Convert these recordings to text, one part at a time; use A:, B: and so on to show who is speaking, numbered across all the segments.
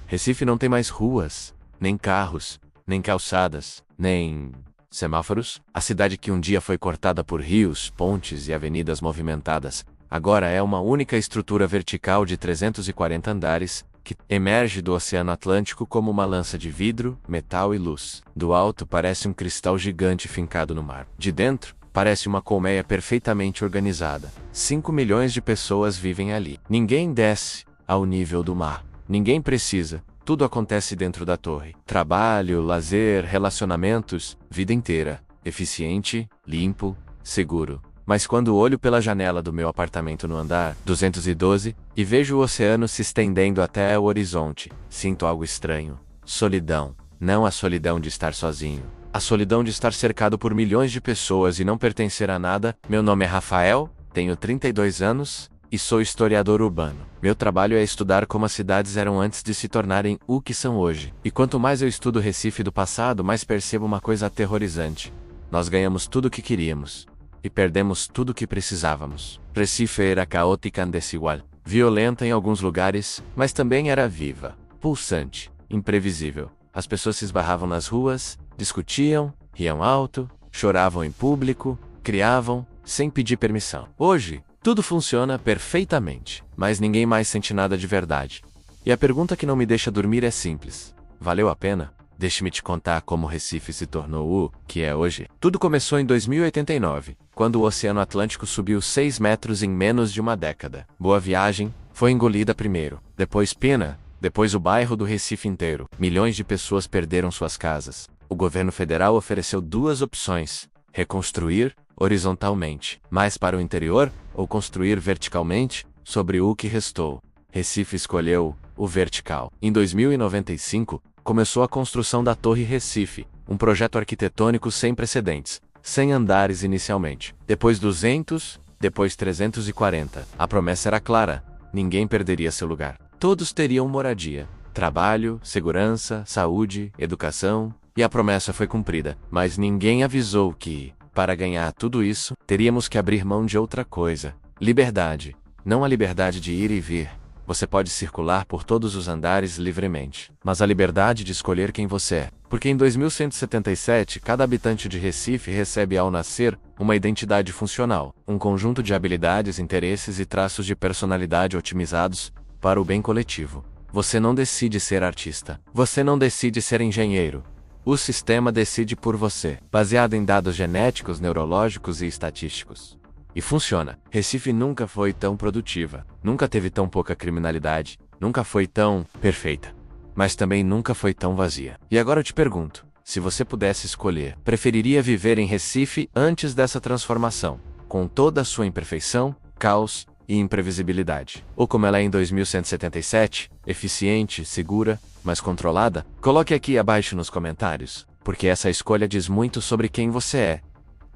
A: Recife não tem mais ruas, nem carros, nem calçadas, nem semáforos. A cidade que um dia foi cortada por rios, pontes e avenidas movimentadas, agora é uma única estrutura vertical de 340 andares, que emerge do Oceano Atlântico como uma lança de vidro, metal e luz. Do alto parece um cristal gigante fincado no mar. De dentro, parece uma colmeia perfeitamente organizada. 5 milhões de pessoas vivem ali. Ninguém desce ao nível do mar. Ninguém precisa. Tudo acontece dentro da torre. Trabalho, lazer, relacionamentos, vida inteira. Eficiente, limpo, seguro. Mas quando olho pela janela do meu apartamento no andar 212 e vejo o oceano se estendendo até o horizonte, sinto algo estranho. Solidão. Não a solidão de estar sozinho. A solidão de estar cercado por milhões de pessoas e não pertencer a nada. Meu nome é Rafael, tenho 32 anos e sou historiador urbano. Meu trabalho é estudar como as cidades eram antes de se tornarem o que são hoje. E quanto mais eu estudo Recife do passado, mais percebo uma coisa aterrorizante. Nós ganhamos tudo o que queríamos. E perdemos tudo o que precisávamos. Recife era caótica e desigual, violenta em alguns lugares, mas também era viva, pulsante, imprevisível. As pessoas se esbarravam nas ruas, discutiam, riam alto, choravam em público, criavam, sem pedir permissão. Hoje, tudo funciona perfeitamente, mas ninguém mais sente nada de verdade. E a pergunta que não me deixa dormir é simples: valeu a pena? Deixe-me te contar como Recife se tornou o que é hoje. Tudo começou em 2089, quando o Oceano Atlântico subiu 6 metros em menos de uma década. Boa Viagem foi engolida primeiro, depois Pena, depois o bairro do Recife inteiro. Milhões de pessoas perderam suas casas. O governo federal ofereceu duas opções: reconstruir horizontalmente, mais para o interior, ou construir verticalmente, sobre o que restou. Recife escolheu o vertical. Em 2095, começou a construção da Torre Recife, um projeto arquitetônico sem precedentes, 100 andares inicialmente, depois 200, depois 340. A promessa era clara: ninguém perderia seu lugar. Todos teriam moradia, trabalho, segurança, saúde, educação, e a promessa foi cumprida. Mas ninguém avisou que, para ganhar tudo isso, teríamos que abrir mão de outra coisa: liberdade. Não a liberdade de ir e vir. Você pode circular por todos os andares livremente, mas a liberdade de escolher quem você é. Porque em 2177, cada habitante de Recife recebe ao nascer uma identidade funcional, um conjunto de habilidades, interesses e traços de personalidade otimizados para o bem coletivo. Você não decide ser artista. Você não decide ser engenheiro. O sistema decide por você, baseado em dados genéticos, neurológicos e estatísticos. E funciona. Recife nunca foi tão produtiva, nunca teve tão pouca criminalidade, nunca foi tão perfeita, mas também nunca foi tão vazia. E agora eu te pergunto, se você pudesse escolher, preferiria viver em Recife antes dessa transformação, com toda a sua imperfeição, caos e imprevisibilidade, ou como ela é em 2177, eficiente, segura, mas controlada? Coloque aqui abaixo nos comentários, porque essa escolha diz muito sobre quem você é.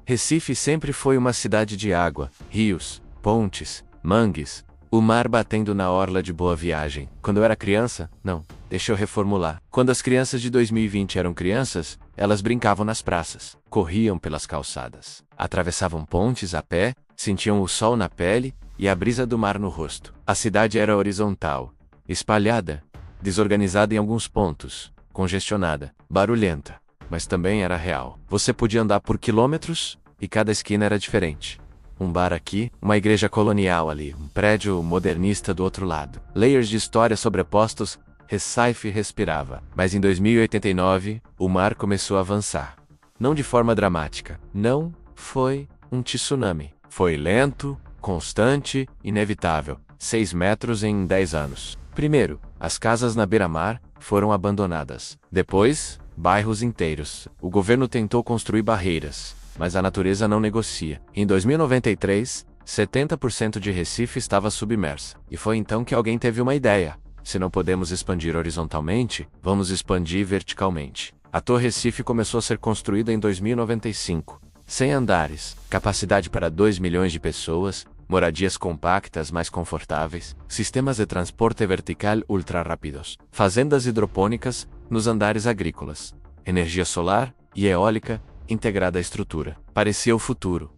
A: Recife sempre foi uma cidade de água, rios, pontes, mangues, o mar batendo na orla de Boa Viagem. Quando eu era criança, não, deixa eu reformular. Quando as crianças de 2020 eram crianças, elas brincavam nas praças, corriam pelas calçadas, atravessavam pontes a pé, sentiam o sol na pele e a brisa do mar no rosto. A cidade era horizontal, espalhada, desorganizada em alguns pontos, congestionada, barulhenta, mas também era real. Você podia andar por quilômetros e cada esquina era diferente. Um bar aqui, uma igreja colonial ali, um prédio modernista do outro lado. Layers de história sobrepostos, Recife respirava. Mas em 2089, o mar começou a avançar. Não de forma dramática. Não foi um tsunami. Foi lento, constante, inevitável. 6 metros em 10 anos. Primeiro, as casas na beira-mar foram abandonadas. Depois, bairros inteiros. O governo tentou construir barreiras, mas a natureza não negocia. Em 2093, 70% de Recife estava submersa. E foi então que alguém teve uma ideia: se não podemos expandir horizontalmente, vamos expandir verticalmente. A Torre Recife começou a ser construída em 2095. 100 andares, capacidade para 2 milhões de pessoas, moradias compactas mais confortáveis, sistemas de transporte vertical ultra rápidos, fazendas hidropônicas nos andares agrícolas, energia solar e eólica integrada à estrutura. Parecia o futuro,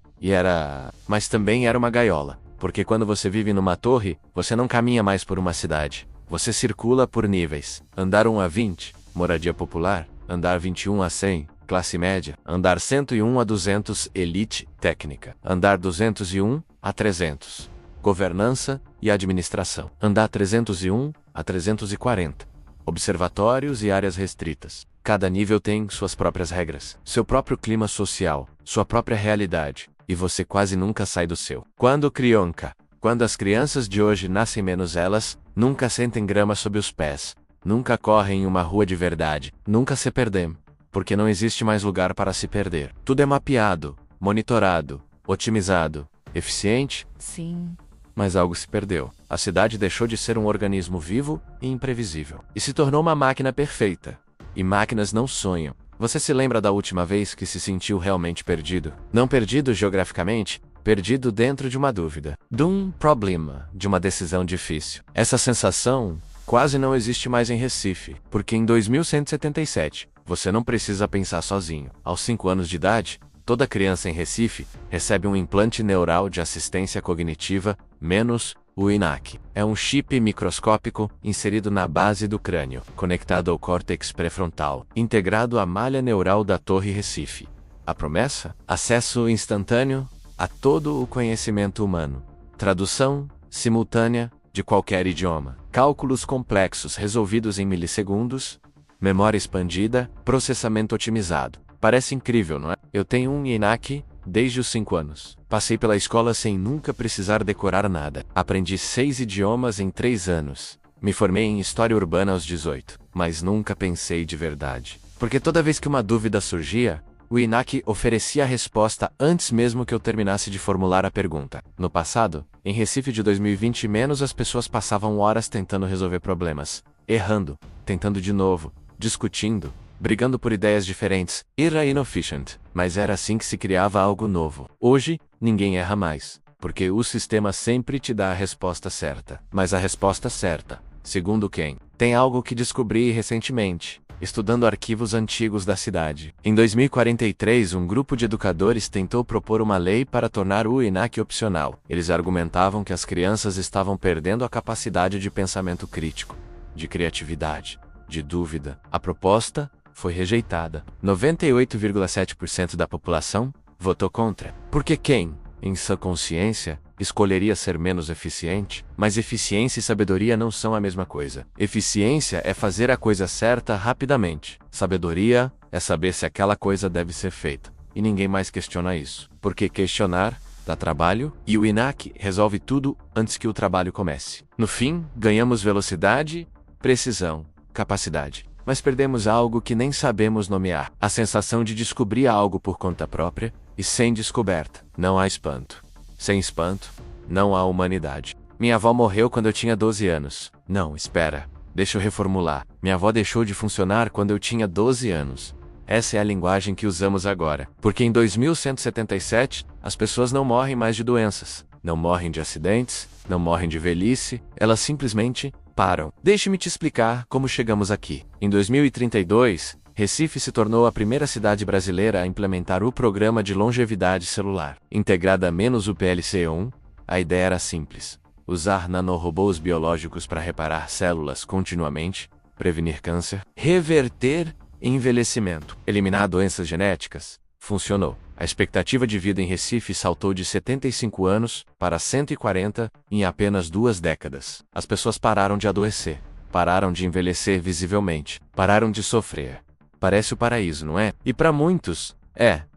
A: mas também era uma gaiola, porque quando você vive numa torre, você não caminha mais por uma cidade, Você circula por níveis. Andar 1 a 20, moradia popular. Andar 21 a 100, classe média. Andar 101 a 200, elite, técnica. Andar 201 a 300, governança e administração. Andar 301 a 340, observatórios e áreas restritas. Cada nível tem suas próprias regras, seu próprio clima social, sua própria realidade, e você quase nunca sai do seu. Quando as crianças de hoje nascem menos elas, nunca sentem grama sob os pés, nunca correm em uma rua de verdade, nunca se perdem, porque não existe mais lugar para se perder. Tudo é mapeado, monitorado, otimizado, eficiente?
B: Sim.
A: Mas algo se perdeu. A cidade deixou de ser um organismo vivo e imprevisível, e se tornou uma máquina perfeita. E máquinas não sonham. Você se lembra da última vez que se sentiu realmente perdido? Não perdido geograficamente, perdido dentro de uma dúvida, de um problema, de uma decisão difícil. Essa sensação quase não existe mais em Recife, porque em 2177, você não precisa pensar sozinho. Aos 5 anos de idade, toda criança em Recife recebe um implante neural de assistência cognitiva, menos o INAC. É um chip microscópico inserido na base do crânio, conectado ao córtex pré-frontal, integrado à malha neural da Torre Recife. A promessa? Acesso instantâneo a todo o conhecimento humano. Tradução simultânea de qualquer idioma. Cálculos complexos resolvidos em milissegundos. Memória expandida, processamento otimizado. Parece incrível, não é? Eu tenho um INAC desde os 5 anos. Passei pela escola sem nunca precisar decorar nada. Aprendi 6 idiomas em 3 anos. Me formei em História Urbana aos 18. Mas nunca pensei de verdade. Porque toda vez que uma dúvida surgia, o INAC oferecia a resposta antes mesmo que eu terminasse de formular a pergunta. No passado, em Recife de 2020 menos as pessoas passavam horas tentando resolver problemas, errando, tentando de novo, discutindo, brigando por ideias diferentes. Era inefficient, mas era assim que se criava algo novo. Hoje, ninguém erra mais, porque o sistema sempre te dá a resposta certa. Mas a resposta certa, segundo quem? Tem algo que descobri recentemente, estudando arquivos antigos da cidade. Em 2043, um grupo de educadores tentou propor uma lei para tornar o INAC opcional. Eles argumentavam que as crianças estavam perdendo a capacidade de pensamento crítico, de criatividade, de dúvida. A proposta foi rejeitada. 98,7% da população votou contra. Porque quem, em sua consciência, escolheria ser menos eficiente? Mas eficiência e sabedoria não são a mesma coisa. Eficiência é fazer a coisa certa rapidamente. Sabedoria é saber se aquela coisa deve ser feita. E ninguém mais questiona isso. Porque questionar dá trabalho, e o INAC resolve tudo antes que o trabalho comece. No fim, ganhamos velocidade, precisão, capacidade. Mas perdemos algo que nem sabemos nomear. A sensação de descobrir algo por conta própria, e sem descoberta, não há espanto. Sem espanto, não há humanidade. Minha avó morreu quando eu tinha 12 anos. Não, espera. Deixa eu reformular. Minha avó deixou de funcionar quando eu tinha 12 anos. Essa é a linguagem que usamos agora. Porque em 2177, as pessoas não morrem mais de doenças. Não morrem de acidentes, não morrem de velhice, elas simplesmente param. Deixe-me te explicar como chegamos aqui. Em 2032, Recife se tornou a primeira cidade brasileira a implementar o Programa de Longevidade Celular. Integrada menos o PLC-1, a ideia era simples: usar nanorobôs biológicos para reparar células continuamente, prevenir câncer, reverter envelhecimento, eliminar doenças genéticas. Funcionou. A expectativa de vida em Recife saltou de 75 anos para 140 em apenas 2 décadas. As pessoas pararam de adoecer, pararam de envelhecer visivelmente, pararam de sofrer. Parece o paraíso, não é? E para muitos,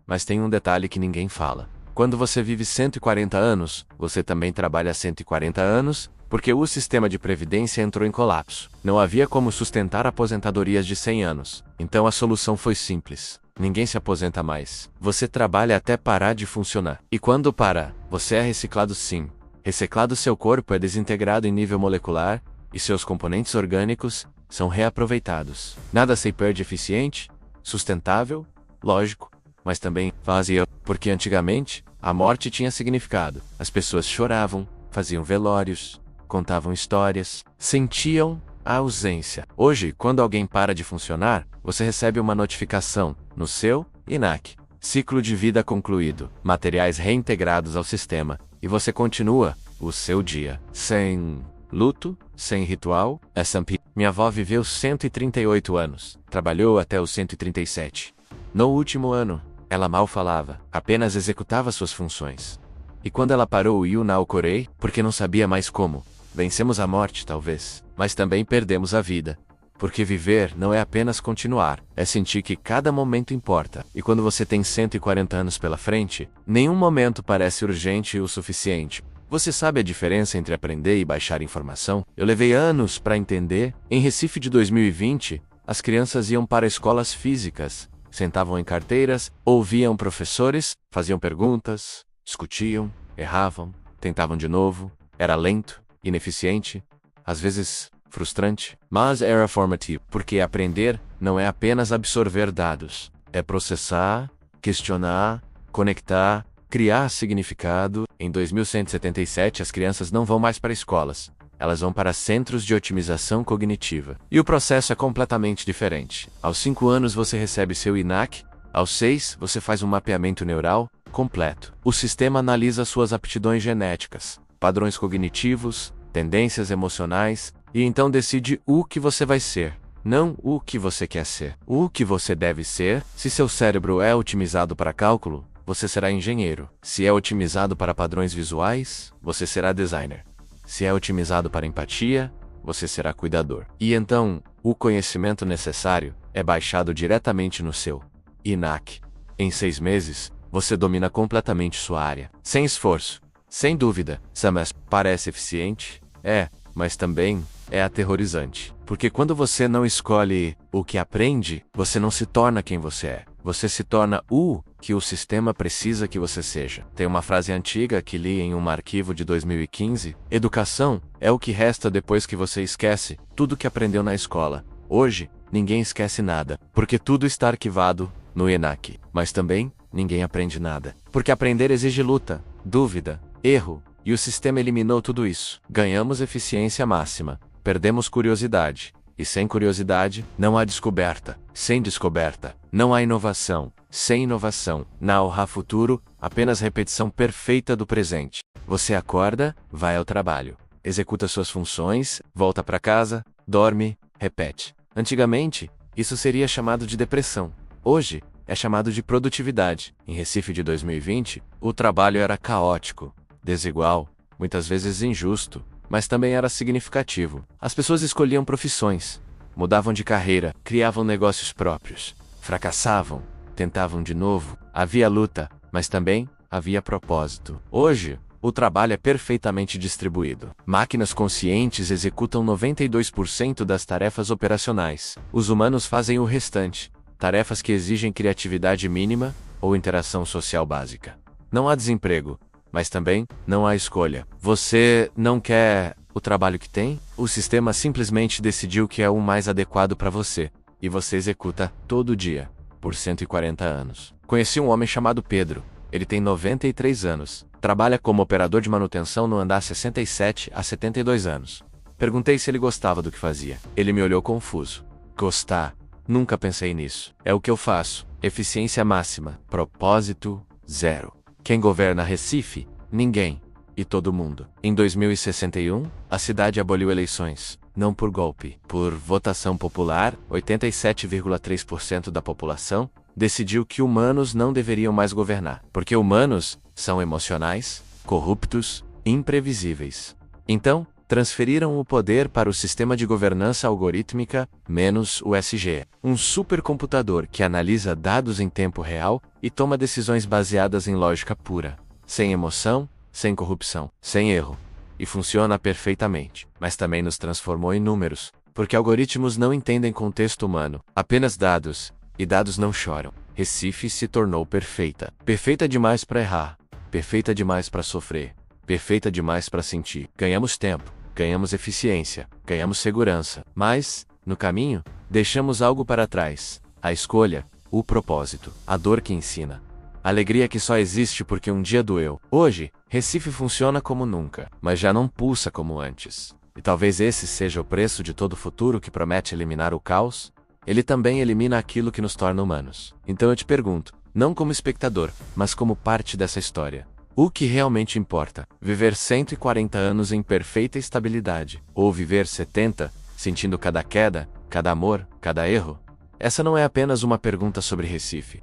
A: mas tem um detalhe que ninguém fala. Quando você vive 140 anos, você também trabalha 140 anos, porque o sistema de previdência entrou em colapso. Não havia como sustentar aposentadorias de 100 anos. Então a solução foi simples. Ninguém se aposenta mais. Você trabalha até parar de funcionar. E quando para, você é reciclado sim. Reciclado, seu corpo é desintegrado em nível molecular, e seus componentes orgânicos são reaproveitados. Nada se perde eficiente, sustentável, lógico, mas também vazio. Porque antigamente, a morte tinha significado. As pessoas choravam, faziam velórios, contavam histórias, sentiam a ausência. Hoje, quando alguém para de funcionar, você recebe uma notificação no seu INAC. Ciclo de vida concluído, materiais reintegrados ao sistema, e você continua o seu dia sem luto, sem ritual, S&P. Minha avó viveu 138 anos, trabalhou até os 137. No último ano, ela mal falava, apenas executava suas funções. E quando ela parou o Yunaokorei, porque não sabia mais como, vencemos a morte talvez, mas também perdemos a vida. Porque viver não é apenas continuar, é sentir que cada momento importa. E quando você tem 140 anos pela frente, nenhum momento parece urgente o suficiente. Você sabe a diferença entre aprender e baixar informação? Eu levei anos para entender. Em Recife de 2020, as crianças iam para escolas físicas, sentavam em carteiras, ouviam professores, faziam perguntas, discutiam, erravam, tentavam de novo. Era lento, ineficiente, às vezes frustrante, mas era formativo, porque aprender não é apenas absorver dados, é processar, questionar, conectar, criar significado. Em 2177, as crianças não vão mais para escolas, elas vão para centros de otimização cognitiva. E o processo é completamente diferente. Aos 5 anos você recebe seu INAC, aos 6 você faz um mapeamento neural completo. O sistema analisa suas aptidões genéticas, padrões cognitivos, tendências emocionais, e então decide o que você vai ser, não o que você quer ser. O que você deve ser. Se seu cérebro é otimizado para cálculo, você será engenheiro. Se é otimizado para padrões visuais, você será designer. Se é otimizado para empatia, você será cuidador. E então, o conhecimento necessário é baixado diretamente no seu INAC. Em 6 meses, você domina completamente sua área. Sem esforço. Sem dúvida. Mas parece eficiente? É, mas também é aterrorizante. Porque quando você não escolhe o que aprende, você não se torna quem você é. Você se torna o que o sistema precisa que você seja. Tem uma frase antiga que li em um arquivo de 2015. Educação é o que resta depois que você esquece tudo que aprendeu na escola. Hoje, ninguém esquece nada, porque tudo está arquivado no ENAC. Mas também, ninguém aprende nada. Porque aprender exige luta, dúvida, erro, e o sistema eliminou tudo isso. Ganhamos eficiência máxima, perdemos curiosidade. E sem curiosidade, não há descoberta. Sem descoberta, não há inovação. Sem inovação, não há futuro, apenas repetição perfeita do presente. Você acorda, vai ao trabalho, executa suas funções, volta para casa, dorme, repete. Antigamente, isso seria chamado de depressão. Hoje, é chamado de produtividade. Em Recife de 2020, o trabalho era caótico, desigual, muitas vezes injusto, mas também era significativo. As pessoas escolhiam profissões, mudavam de carreira, criavam negócios próprios, fracassavam, tentavam de novo. Havia luta, mas também havia propósito. Hoje, o trabalho é perfeitamente distribuído. Máquinas conscientes executam 92% das tarefas operacionais. Os humanos fazem o restante, tarefas que exigem criatividade mínima ou interação social básica. Não há desemprego, mas também não há escolha. Você não quer o trabalho que tem? O sistema simplesmente decidiu que é o mais adequado para você, e você executa todo dia, por 140 anos. Conheci um homem chamado Pedro. Ele tem 93 anos. Trabalha como operador de manutenção no andar 67 há 72 anos. Perguntei se ele gostava do que fazia. Ele me olhou confuso. Gostar? Nunca pensei nisso. É o que eu faço. Eficiência máxima. Propósito zero. Quem governa Recife? Ninguém. E todo mundo. Em 2061, a cidade aboliu eleições. Não por golpe. Por votação popular, 87,3% da população decidiu que humanos não deveriam mais governar. Porque humanos são emocionais, corruptos, imprevisíveis. Então, transferiram o poder para o sistema de governança algorítmica, menos o SG, um supercomputador que analisa dados em tempo real e toma decisões baseadas em lógica pura, sem emoção, sem corrupção, sem erro. E funciona perfeitamente, mas também nos transformou em números, porque algoritmos não entendem contexto humano, apenas dados, e dados não choram. Recife se tornou perfeita. Perfeita demais para errar, perfeita demais para sofrer, perfeita demais para sentir. Ganhamos tempo, ganhamos eficiência, ganhamos segurança, mas, no caminho, deixamos algo para trás. A escolha, o propósito, a dor que ensina. A alegria que só existe porque um dia doeu. Hoje, Recife funciona como nunca, mas já não pulsa como antes. E talvez esse seja o preço de todo futuro que promete eliminar o caos. Ele também elimina aquilo que nos torna humanos. Então eu te pergunto, não como espectador, mas como parte dessa história. O que realmente importa? Viver 140 anos em perfeita estabilidade, ou viver 70, sentindo cada queda, cada amor, cada erro? Essa não é apenas uma pergunta sobre Recife,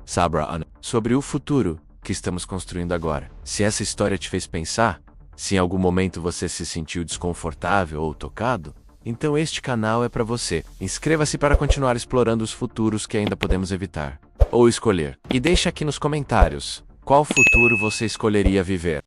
A: sobre o futuro que estamos construindo agora. Se essa história te fez pensar, se em algum momento você se sentiu desconfortável ou tocado, então este canal é para você. Inscreva-se para continuar explorando os futuros que ainda podemos evitar ou escolher. E deixe aqui nos comentários qual futuro você escolheria viver.